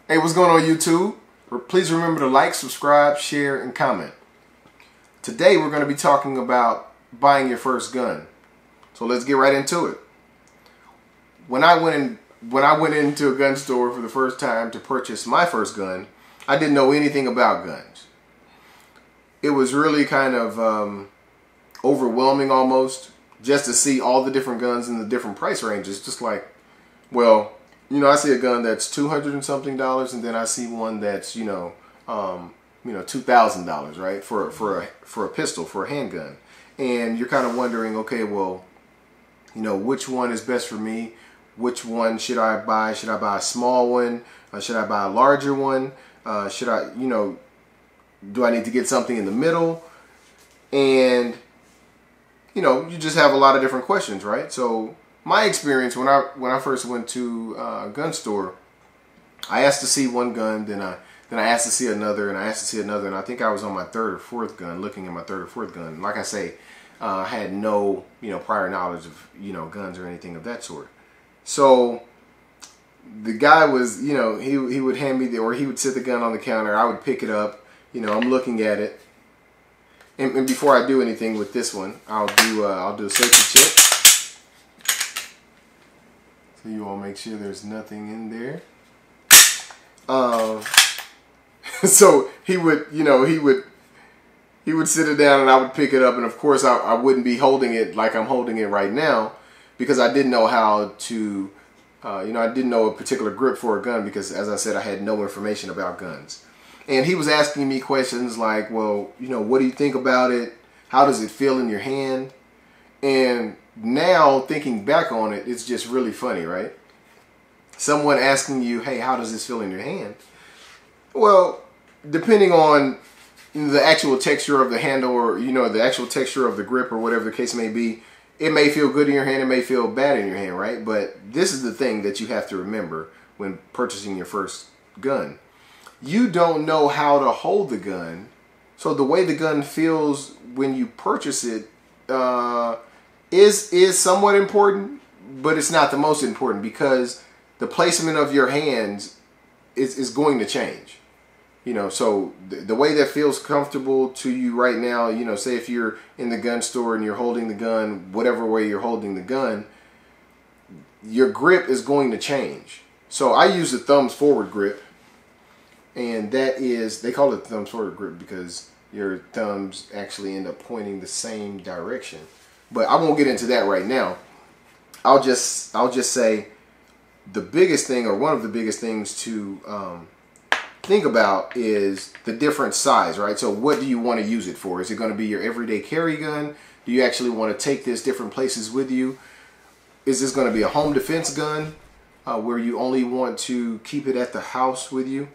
Hey, what's going on YouTube? Please remember to like, subscribe, share, and comment. Today we're going to be talking about buying your first gun. So let's get right into it. When I went into a gun store for the first time to purchase my first gun, I didn't know anything about guns. It was really kind of overwhelming almost, just to see all the different guns in the different price ranges. Just like, well, you know, I see a gun that's $200 and something, and then I see one that's $2,000, right, for a pistol, for a handgun, and you're kind of wondering, okay, well, you know, which one is best for me? Which one should I buy? Should I buy a small one? Should I buy a larger one? Should I, do I need to get something in the middle? And you just have a lot of different questions, right? So my experience when I first went to a gun store, I asked to see one gun, then I asked to see another, and I asked to see another, and I think I was on my third or fourth gun, looking at my third or fourth gun. Like I say, I had no prior knowledge of guns or anything of that sort. So the guy was he would hand me or he would sit the gun on the counter. I would pick it up. I'm looking at it, and before I do anything with this one, I'll do a safety check. So you all make sure there's nothing in there. So he would sit it down, and I would pick it up, and of course I wouldn't be holding it like I'm holding it right now, because I didn't know how to, I didn't know a particular grip for a gun, because as I said, I had no information about guns. And he was asking me questions like, well, what do you think about it? How does it feel in your hand? And now thinking back on it, it's just really funny, right? Someone asking you, hey, how does this feel in your hand? Well, depending on the actual texture of the handle, or the actual texture of the grip, or whatever the case may be, it may feel good in your hand, it may feel bad in your hand, right? But this is the thing that you have to remember when purchasing your first gun. You don't know how to hold the gun, so the way the gun feels when you purchase it is somewhat important, but it's not the most important, because the placement of your hands is going to change. So the way that feels comfortable to you right now, say if you're in the gun store and you're holding the gun, whatever way you're holding the gun, your grip is going to change. So I use the thumbs forward grip, and that is, they call it the thumbs forward grip because your thumbs actually end up pointing the same direction. But I won't get into that right now. I'll just say the biggest thing, or one of the biggest things to think about, is the different size, right? So what do you want to use it for? Is it going to be your everyday carry gun? Do you actually want to take this different places with you? Is this going to be a home defense gun where you only want to keep it at the house with you,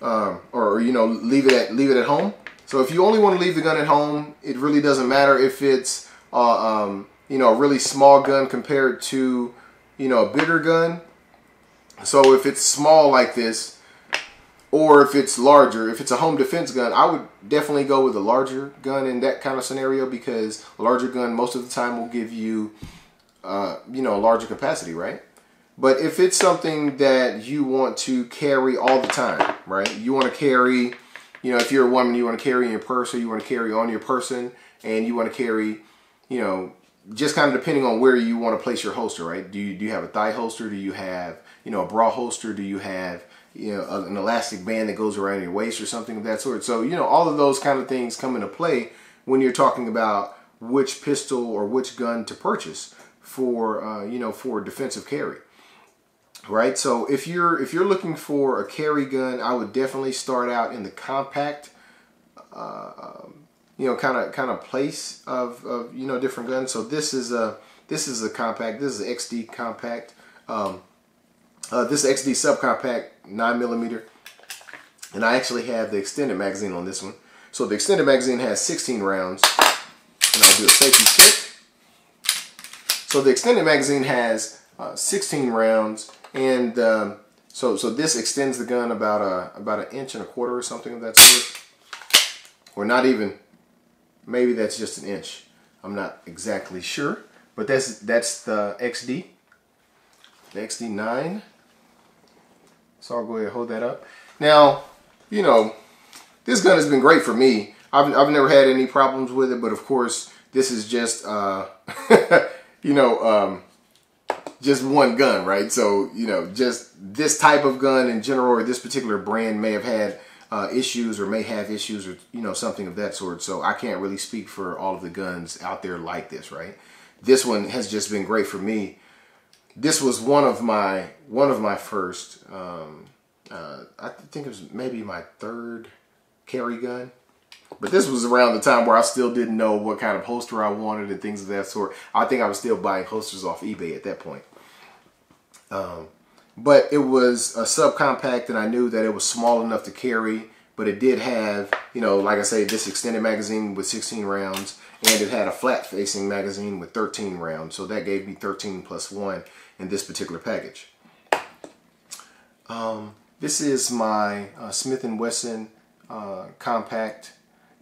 or leave it at home? So if you only want to leave the gun at home, it really doesn't matter if it's a really small gun compared to a bigger gun. So if it's small like this, or if it's larger, if it's a home defense gun, I would definitely go with a larger gun in that kind of scenario, because a larger gun most of the time will give you, a larger capacity, right? But if it's something that you want to carry all the time, right? You want to carry, if you're a woman, you want to carry in your purse, or you want to carry on your person, and you want to carry, just kind of depending on where you want to place your holster, right? Do you have a thigh holster? Do you have, a bra holster? Do you have, an elastic band that goes around your waist or something of that sort? So, all of those kind of things come into play when you're talking about which pistol or which gun to purchase for, for defensive carry, right? So if you're looking for a carry gun, I would definitely start out in the compact, kind of place of different guns. So this is a compact. This is an XD compact. This is XD subcompact 9mm, and I actually have the extended magazine on this one. So the extended magazine has 16 rounds, and I'll do a safety check. So the extended magazine has 16 rounds, and so this extends the gun about an inch and a quarter or something of that sort, or not even. Maybe that's just an inch. I'm not exactly sure, but that's the XD, the XD9. So I'll go ahead and hold that up. Now, you know, this gun has been great for me. I've never had any problems with it, but of course, this is just, you know, just one gun, right? So, you know, just this type of gun in general, or this particular brand may have had issues or may have issues, or, you know, something of that sort. So I can't really speak for all of the guns out there like this, right? This one has just been great for me. This was one of my first, I think it was maybe my third carry gun. But this was around the time where I still didn't know what kind of holster I wanted and things of that sort. I think I was still buying holsters off eBay at that point. But it was a subcompact, and I knew that it was small enough to carry, but it did have, you know, like I say, this extended magazine with 16 rounds, and it had a flat-facing magazine with 13 rounds. So that gave me 13 plus 1 in this particular package. This is my Smith & Wesson compact,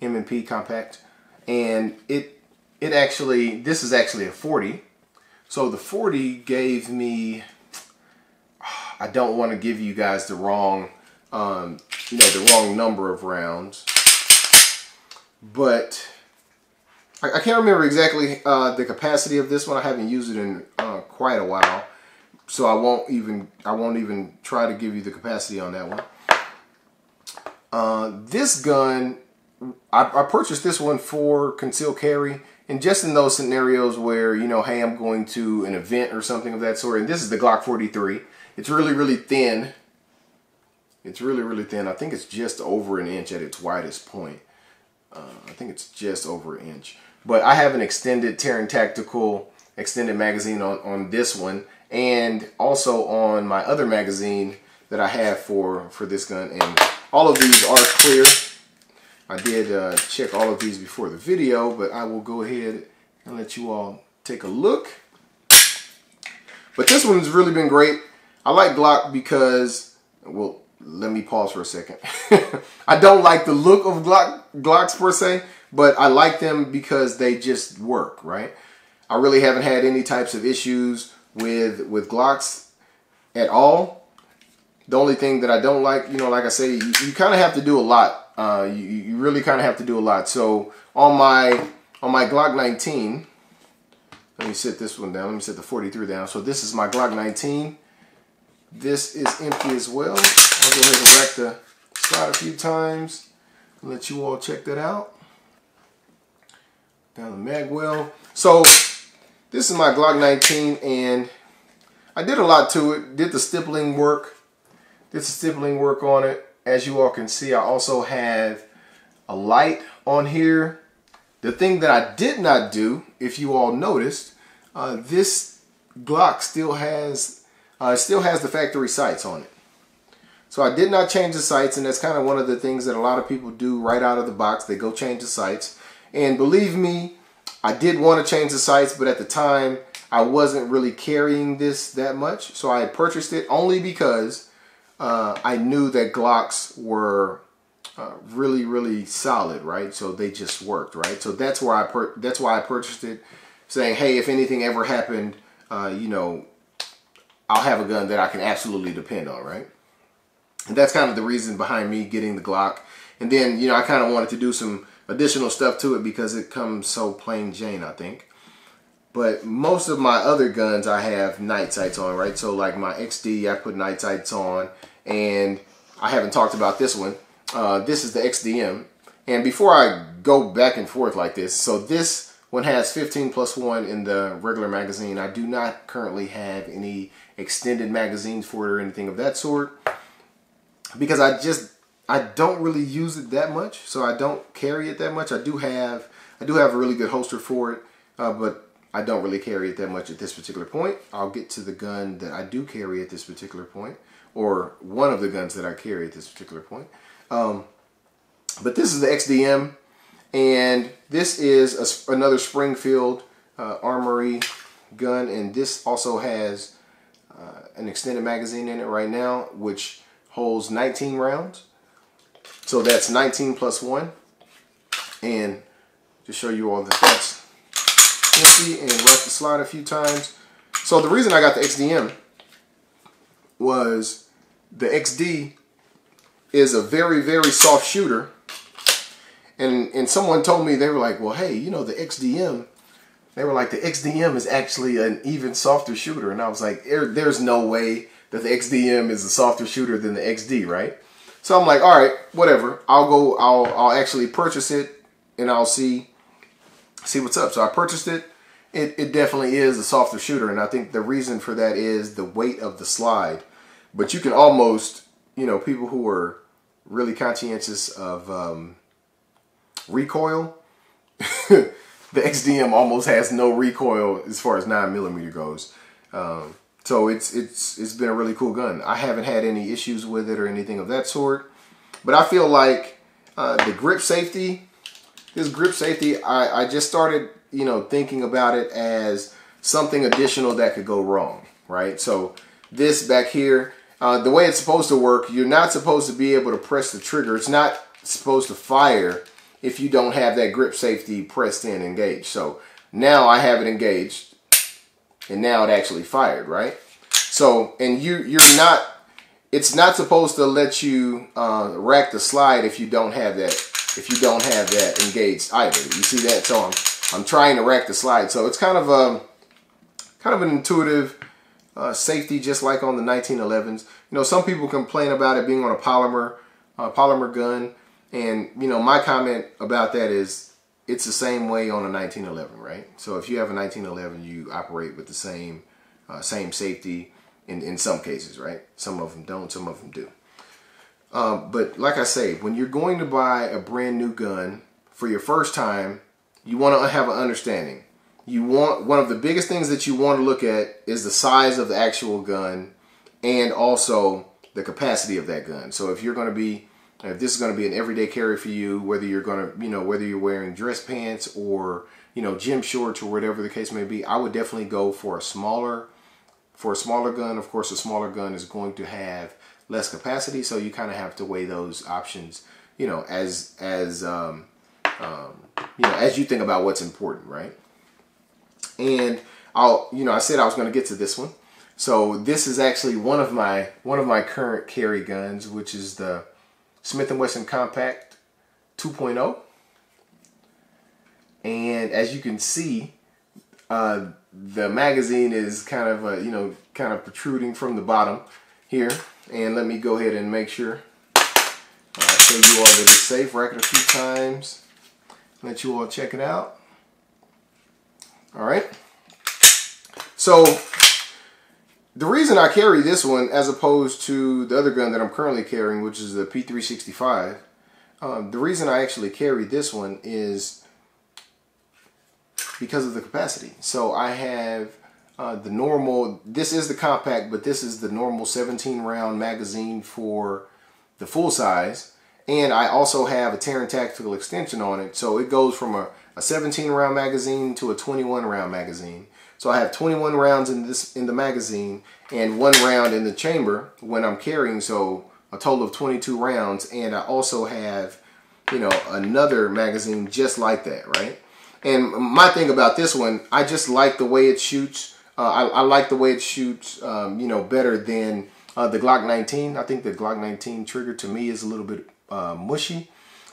M&P compact, and this is actually a 40. So the 40 gave me, I don't want to give you guys the wrong, you know, the wrong number of rounds, but I can't remember exactly the capacity of this one. I haven't used it in quite a while, so I won't even try to give you the capacity on that one. This gun, I purchased this one for concealed carry, and just in those scenarios where, you know, hey, I'm going to an event or something of that sort. And this is the Glock 43. It's really, really thin. It's really, really thin. I think it's just over an inch at its widest point. I think it's just over an inch. But I have an extended Terran Tactical extended magazine on this one, and also on my other magazine that I have for this gun. And all of these are clear. I did check all of these before the video, but I will go ahead and let you all take a look. But this one's really been great. I like Glock because, well, let me pause for a second. I don't like the look of Glocks per se, but I like them because they just work, right? I really haven't had any types of issues with Glocks at all. The only thing that I don't like, you know, like I say, you kind of have to do a lot. You really kind of have to do a lot. So on my Glock 19, let me set this one down. Let me set the 43 down. So this is my Glock 19. This is empty as well. I'll go ahead and rack the slide a few times and let you all check that out. Down the mag well. So this is my Glock 19, and I did a lot to it. Did the stippling work. Did the stippling work on it. As you all can see, I also have a light on here. The thing that I did not do, if you all noticed, this Glock still has the factory sights on it. So I did not change the sights, and that's kind of one of the things that a lot of people do right out of the box. They go change the sights. And believe me, I did want to change the sights, but at the time, I wasn't really carrying this that much. So I had purchased it only because I knew that Glocks were really, really solid, right? So they just worked, right? So that's why I purchased it, saying, hey, if anything ever happened, you know, I'll have a gun that I can absolutely depend on, right? And that's kind of the reason behind me getting the Glock. And then, you know, I kind of wanted to do some additional stuff to it because it comes so plain Jane, I think. But most of my other guns I have night sights on, right? So like my XD, I put night sights on, and I haven't talked about this one. This is the XDM. And before I go back and forth like this, so this one has 15 plus 1 in the regular magazine. I do not currently have any extended magazines for it or anything of that sort, because I don't really use it that much, so I don't carry it that much. I do have a really good holster for it, but I don't really carry it that much at this particular point. I'll get to the gun that I do carry at this particular point, or one of the guns that I carry at this particular point. But this is the XDM, and this is another Springfield Armory gun, and this also has an extended magazine in it right now, which holds 19 rounds. So that's 19 plus 1. And to show you all that that's empty, and rack the slide a few times. So the reason I got the XDM was the XD is a very, very soft shooter. And someone told me, they were like, well, hey, you know, the XDM, they were like, the XDM is actually an even softer shooter. And I was like, there's no way that the XDM is a softer shooter than the XD, right? So I'm like, all right, whatever. I'll actually purchase it and I'll see what's up. So I purchased it. It definitely is a softer shooter. And I think the reason for that is the weight of the slide. But you can almost, you know, people who are really conscientious of recoil, the XDM almost has no recoil as far as 9mm goes. So it's been a really cool gun. I haven't had any issues with it or anything of that sort. But I feel like the grip safety, this grip safety, I just started, you know, thinking about it as something additional that could go wrong, right? So this back here, the way it's supposed to work, you're not supposed to be able to press the trigger. It's not supposed to fire if you don't have that grip safety pressed in, engaged. So now I have it engaged, and now it actually fired, right? So, and you're not, it's not supposed to let you rack the slide if you don't have that engaged either. You see that? So I'm trying to rack the slide. So it's kind of an intuitive safety, just like on the 1911s. You know, some people complain about it being on a polymer gun. And, you know, my comment about that is it's the same way on a 1911, right? So if you have a 1911, you operate with the same safety in some cases, right? Some of them don't, some of them do. But like I say, when you're going to buy a brand new gun for your first time, you want to have an understanding. One of the biggest things that you want to look at is the size of the actual gun and also the capacity of that gun. So if this is going to be an everyday carry for you, whether you're going to, you know, whether you're wearing dress pants or, you know, gym shorts or whatever the case may be, I would definitely go for a smaller gun. Of course, a smaller gun is going to have less capacity, so you kind of have to weigh those options, you know, as you think about what's important, right? And I said I was going to get to this one. So this is actually one of my current carry guns, which is the Smith & Wesson Compact 2.0. And as you can see, the magazine is kind of protruding from the bottom here. And let me go ahead and make sure show you all that it's safe. Rack it a few times. Let you all check it out. All right. So the reason I carry this one as opposed to the other gun that I'm currently carrying, which is the P365, the reason I actually carry this one is because of the capacity. So I have the normal, this is the compact, but this is the normal 17 round magazine for the full size. And I also have a Terran tactical extension on it. So it goes from a 17 round magazine to a 21 round magazine. So I have 21 rounds in the magazine and 1 round in the chamber when I'm carrying, so a total of 22 rounds. And I also have, you know, another magazine just like that, right? And my thing about this one, I just like the way it shoots. I like the way it shoots, you know, better than the Glock 19. I think the Glock 19 trigger to me is a little bit mushy.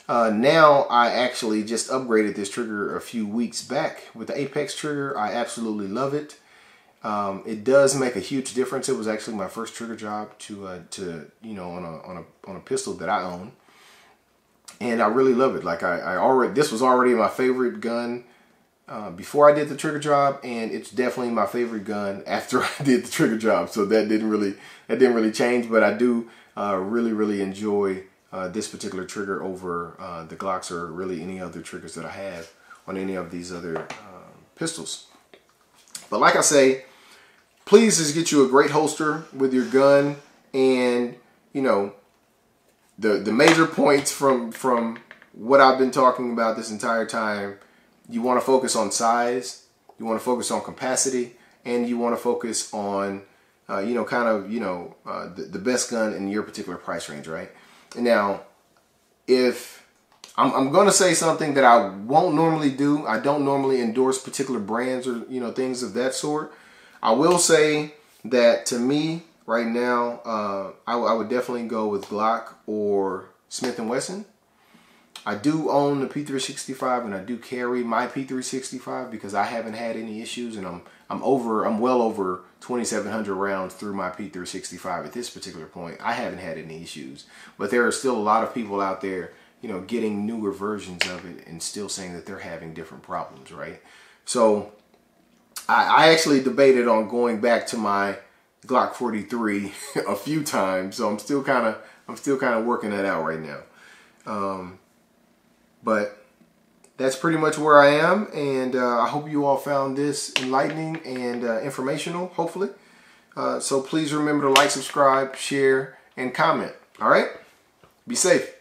Now I actually just upgraded this trigger a few weeks back with the Apex trigger. I absolutely love it. It does make a huge difference. It was actually my first trigger job to you know, on a pistol that I own, and I really love it. Like this was already my favorite gun before I did the trigger job, and it's definitely my favorite gun after I did the trigger job. So that didn't really change, but I do really enjoy this particular trigger over the Glocks or really any other triggers that I have on any of these other pistols. But like I say, please just get you a great holster with your gun. And you know, the major points from what I've been talking about this entire time, you want to focus on size, you want to focus on capacity, and you want to focus on you know, kind of, you know, the best gun in your particular price range, right? Now, if I'm going to say something that I won't normally do, I don't normally endorse particular brands or, you know, things of that sort. I will say that to me, right now, I would definitely go with Glock or Smith & Wesson. I do own the P365 and I do carry my P365 because I haven't had any issues, and I'm well over 2,700 rounds through my P365 at this particular point. I haven't had any issues, but there are still a lot of people out there, you know, getting newer versions of it and still saying that they're having different problems, right? So I actually debated on going back to my Glock 43 a few times, so I'm still kind of working that out right now. But that's pretty much where I am, and I hope you all found this enlightening and informational, hopefully. So please remember to like, subscribe, share, and comment. All right? Be safe.